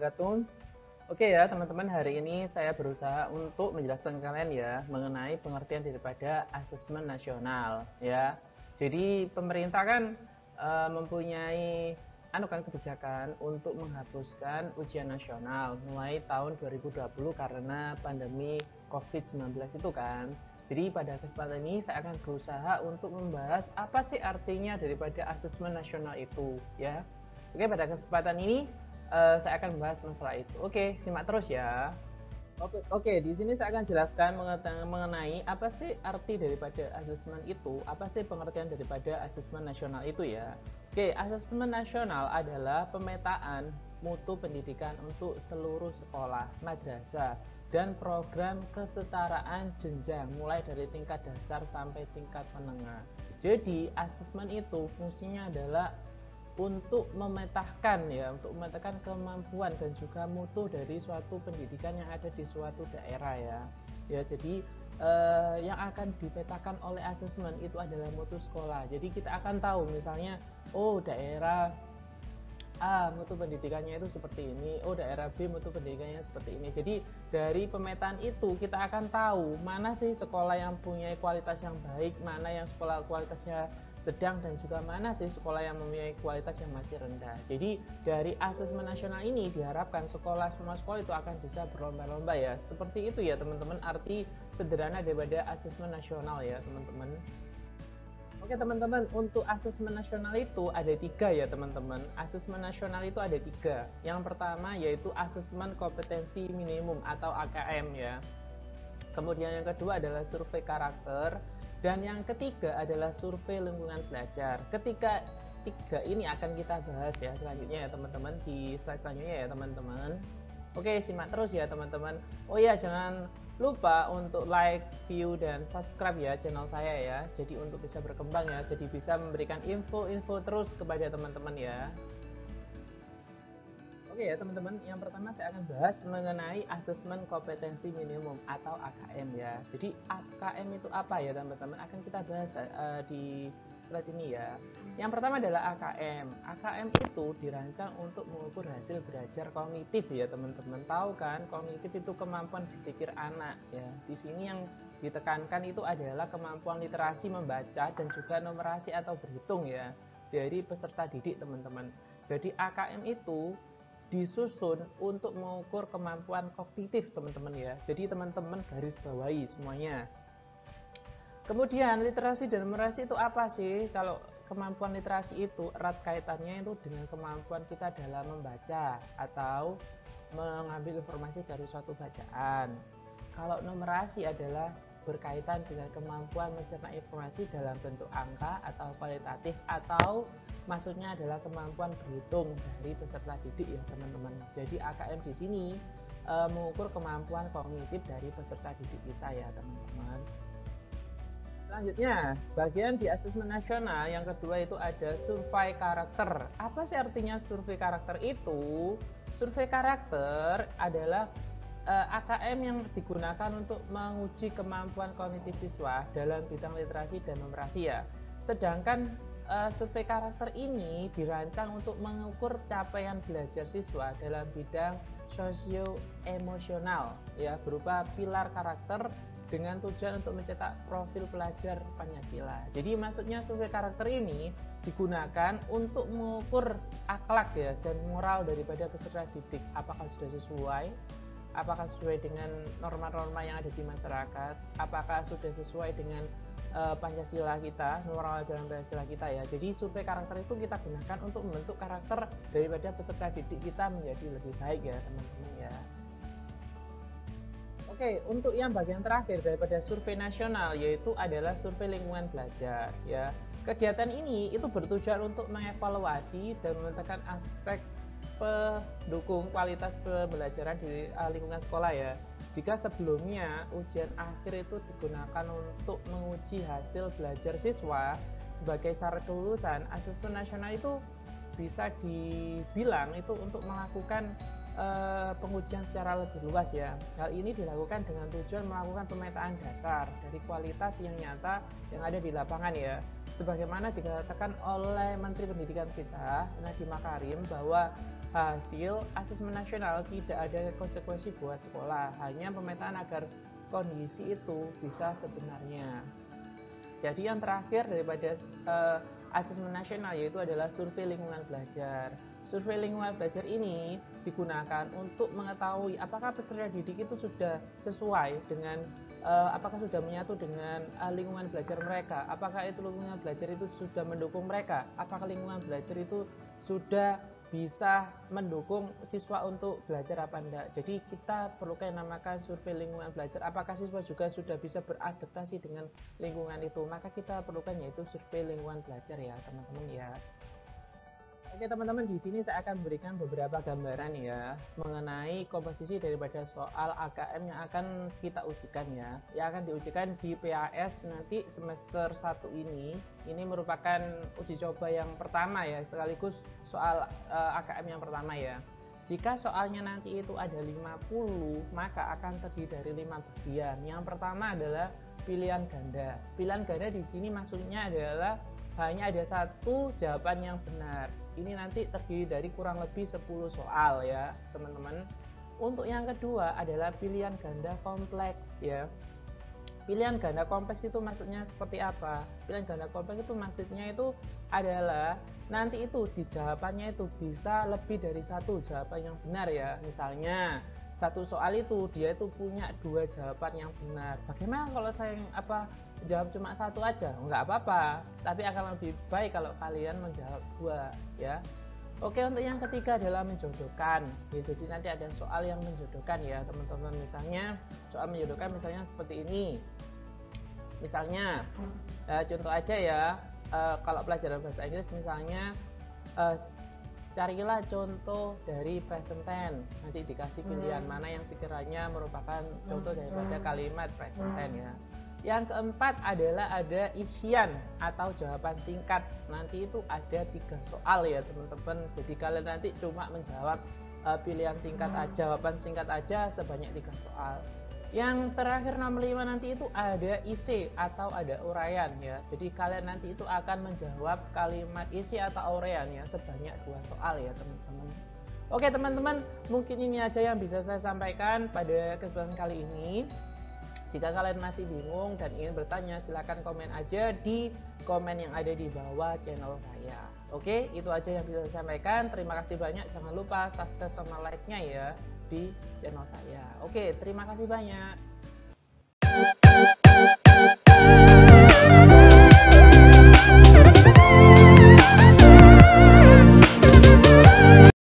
wabarakatuh. Oke ya teman-teman, hari ini saya berusaha untuk menjelaskan kalian ya mengenai pengertian daripada asesmen nasional ya. Jadi pemerintah kan mempunyai kebijakan untuk menghapuskan ujian nasional mulai tahun 2020 karena pandemi COVID-19 itu kan. Jadi pada kesempatan ini saya akan berusaha untuk membahas apa sih artinya daripada asesmen nasional itu ya. Oke, pada kesempatan ini saya akan membahas masalah itu. Oke, simak terus ya. Oke, di sini saya akan jelaskan mengenai apa sih arti daripada asesmen itu, apa sih pengertian daripada asesmen nasional itu ya. Oke, asesmen nasional adalah pemetaan mutu pendidikan untuk seluruh sekolah, madrasah, dan program kesetaraan jenjang mulai dari tingkat dasar sampai tingkat menengah. Jadi, asesmen itu fungsinya adalah untuk memetakan kemampuan dan juga mutu dari suatu pendidikan yang ada di suatu daerah ya. Jadi yang akan dipetakan oleh asesmen itu adalah mutu sekolah. Jadi kita akan tahu misalnya, oh daerah A mutu pendidikannya itu seperti ini, oh daerah B mutu pendidikannya seperti ini. Jadi dari pemetaan itu kita akan tahu mana sih sekolah yang punya kualitas yang baik, mana yang sekolah kualitasnya sedang, dan juga mana sih sekolah yang mempunyai kualitas yang masih rendah. Jadi dari asesmen nasional ini diharapkan semua sekolah itu akan bisa berlomba-lomba ya. Seperti itu ya teman-teman, arti sederhana daripada asesmen nasional ya teman-teman. Oke teman-teman, untuk asesmen nasional itu ada 3 ya teman-teman. Asesmen nasional itu ada 3. Yang pertama yaitu asesmen kompetensi minimum atau AKM ya. Kemudian yang kedua adalah survei karakter. Dan yang ketiga adalah survei lingkungan belajar. Ketika 3 ini akan kita bahas ya selanjutnya ya teman-teman, di slide selanjutnya ya teman-teman. Oke, simak terus ya teman-teman. Oh ya, jangan lupa untuk like, view, dan subscribe ya channel saya ya. Jadi untuk bisa berkembang ya, jadi bisa memberikan info-info terus kepada teman-teman ya. Oke ya teman-teman, yang pertama saya akan bahas mengenai asesmen kompetensi minimum atau AKM ya. Jadi AKM itu apa ya teman-teman, akan kita bahas di slide ini ya. Yang pertama adalah AKM. AKM itu dirancang untuk mengukur hasil belajar kognitif ya teman-teman. Tahu kan, kognitif itu kemampuan berpikir anak ya. Di sini yang ditekankan itu adalah kemampuan literasi membaca dan juga numerasi atau berhitung ya dari peserta didik teman-teman. Jadi AKM itu disusun untuk mengukur kemampuan kognitif teman-teman ya. Jadi teman-teman garis bawahi semuanya. Kemudian literasi dan numerasi itu apa sih? Kalau kemampuan literasi itu erat kaitannya itu dengan kemampuan kita dalam membaca atau mengambil informasi dari suatu bacaan. Kalau numerasi adalah berkaitan dengan kemampuan mencerna informasi dalam bentuk angka atau kualitatif, atau maksudnya adalah kemampuan berhitung dari peserta didik ya teman-teman. Jadi AKM di sini mengukur kemampuan kognitif dari peserta didik kita ya teman-teman. Selanjutnya, bagian di asesmen nasional yang kedua itu ada survei karakter. Apa sih artinya survei karakter itu? Survei karakter adalah AKM yang digunakan untuk menguji kemampuan kognitif siswa dalam bidang literasi dan numerasi ya. Sedangkan survei karakter ini dirancang untuk mengukur capaian belajar siswa dalam bidang sosio-emosional ya, berupa pilar karakter dengan tujuan untuk mencetak profil pelajar Pancasila. Jadi maksudnya survei karakter ini digunakan untuk mengukur akhlak ya dan moral daripada peserta didik, apakah sudah sesuai, apakah sesuai dengan norma-norma yang ada di masyarakat, apakah sudah sesuai dengan Pancasila kita, moral dalam Pancasila kita ya. Jadi survei karakter itu kita gunakan untuk membentuk karakter daripada peserta didik kita menjadi lebih baik ya teman-teman ya. Oke, untuk yang bagian terakhir daripada survei nasional yaitu adalah survei lingkungan belajar ya. Kegiatan ini itu bertujuan untuk mengevaluasi dan memetakan aspek pendukung kualitas pembelajaran di lingkungan sekolah ya. Jika sebelumnya ujian akhir itu digunakan untuk menguji hasil belajar siswa sebagai syarat kelulusan, asesmen nasional itu bisa dibilang itu untuk melakukan pengujian secara lebih luas ya. Hal ini dilakukan dengan tujuan melakukan pemetaan dasar dari kualitas yang nyata yang ada di lapangan ya. sebagaimana dikatakan oleh Menteri Pendidikan kita, Nadiem Makarim, bahwa hasil asesmen nasional tidak ada konsekuensi buat sekolah, hanya pemetaan agar kondisi itu bisa sebenarnya. Jadi yang terakhir daripada asesmen nasional yaitu adalah survei lingkungan belajar. Survei lingkungan belajar ini digunakan untuk mengetahui apakah peserta didik itu sudah sesuai dengan apakah sudah menyatu dengan lingkungan belajar mereka, apakah itu lingkungan belajar itu sudah mendukung mereka, apakah lingkungan belajar itu sudah bisa mendukung siswa untuk belajar apa enggak. Jadi kita perlu namakan survei lingkungan belajar, apakah siswa juga sudah bisa beradaptasi dengan lingkungan itu, maka kita perlukan yaitu survei lingkungan belajar ya teman-teman ya. Oke teman-teman, di sini saya akan memberikan beberapa gambaran ya mengenai komposisi daripada soal AKM yang akan kita ujikan ya. Yang akan diujikan di PAS nanti semester 1 ini. Ini merupakan uji coba yang pertama ya, sekaligus soal AKM yang pertama ya. Jika soalnya nanti itu ada 50, maka akan terdiri dari 5 bagian. Yang pertama adalah pilihan ganda. Pilihan ganda di sini maksudnya adalah hanya ada satu jawaban yang benar. Ini nanti terdiri dari kurang lebih 10 soal ya teman-teman. Untuk yang kedua adalah pilihan ganda kompleks ya. Pilihan ganda kompleks itu maksudnya seperti apa? Pilihan ganda kompleks itu maksudnya itu adalah nanti itu di jawabannya itu bisa lebih dari satu jawaban yang benar ya. Misalnya satu soal itu dia itu punya 2 jawaban yang benar. Bagaimana kalau saya jawab cuma satu aja? Enggak apa-apa, tapi akan lebih baik kalau kalian menjawab 2 ya. Oke, untuk yang ketiga adalah menjodohkan ya, jadi nanti ada soal yang menjodohkan ya teman-teman. Misalnya soal menjodohkan misalnya seperti ini. Misalnya contoh aja ya, kalau pelajaran bahasa Inggris misalnya carilah contoh dari present tense. Nanti dikasih pilihan mana yang sekiranya merupakan contoh daripada kalimat present tense ya. Yang keempat adalah ada isian atau jawaban singkat. Nanti itu ada 3 soal ya teman-teman. Jadi kalian nanti cuma menjawab pilihan singkat aja, jawaban singkat aja sebanyak 3 soal. Yang terakhir nomor 5 nanti itu ada isi atau ada uraian ya. Jadi kalian nanti itu akan menjawab kalimat isi atau uraian ya sebanyak 2 soal ya teman-teman. Oke teman-teman, mungkin ini aja yang bisa saya sampaikan pada kesempatan kali ini. Jika kalian masih bingung dan ingin bertanya, silahkan komen aja di komen yang ada di bawah channel saya. Oke, itu aja yang bisa saya sampaikan. Terima kasih banyak. Jangan lupa subscribe sama like-nya ya di channel saya. Oke, terima kasih banyak.